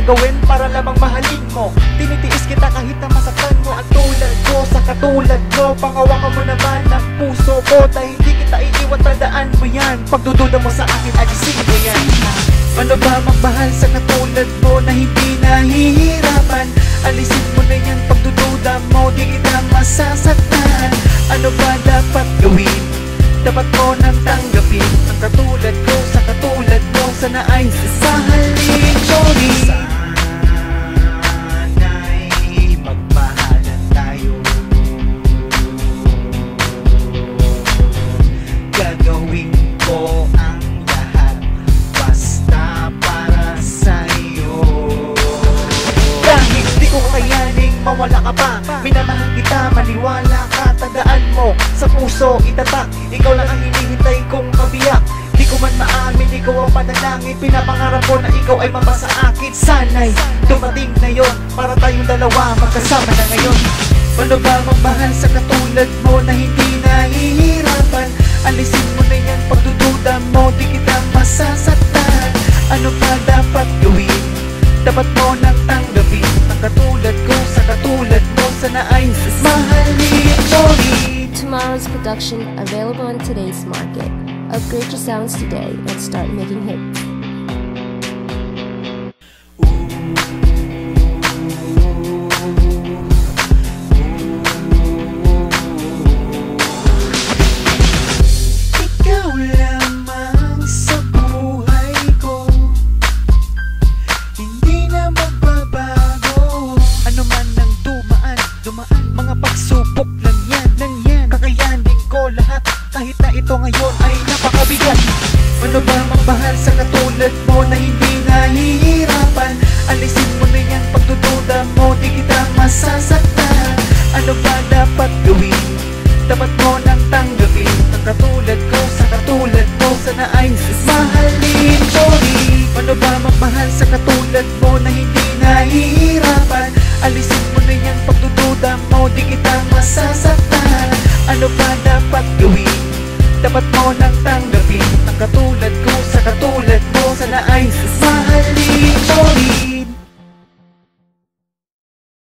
gagawin para lamang mahalin mo? Tinitiis kita kahit na masaktan mo. At tulad ko sa katulad mo, pangawakan mo naman ang puso ko dahil hindi kita iiwan, tandaan mo yan. Pagdududa mo sa akin, alisin mo yan. Ano ba magmahal sa katulad mo na hindi nahihirapan? Alisin mo na yan, pagdududa mo, di kita masasaktan. Ano ba dapat gawin? Dapat mo nang tanggapin ang katulad ko sa katulad mo, sana ay sasahalin mo rin. Sana'y magmahalan tayo. Gagawin ko ang lahat basta para sa'yo. Kahit di ko kayaning mawala ka pa, minamahal kita, maniwala ka. Tandaan mo, sa puso itatak, ikaw lang ang hinihintay kong kabiyak. Di ko man maamin, ikaw ang panalangin. Pinapangarap ko na ikaw ay mama sa akin. Sana'y dumating na yon para tayong dalawa magkasama na ngayon. Ano ba magmahal sa katulad mo na hindi nahihirapan? Alisin mo na yan, pagdududa mo, di kita masasaktan. Ano pa dapat gawin? Dapat mo nang tanggapin ang katulad ko sa katulad mo, sana ay mahalin mo rin. Tomorrow's production available in today's market. Upgrade your sounds today and start making hits. Ikaw lamang sa buhay ko, hindi na magbabago. Ano man ang dumaan, mga pagsubok lang yan, kakayanin ko lahat. Kahit na ito ngayon ay napakabigat. Ano ba magmahal sa katulad mo na hindi nahihirapan? Alisin mo na yan, pagdududa mo, di kita masasaktan. Ano ba dapat gawin? Dapat mo nang tanggapin ang katulad ko sa katulad mo, sana ay mahalin mo rin. Ano ba magmahal sa katulad mo na hindi nahihirapan? Alisin mo na yan, pagdududa mo, di kita masasaktan. Ano ba dapat gawin? Dapat mo nang tanggapin ang katulad ko sa katulad mo, sana ay mahalin mo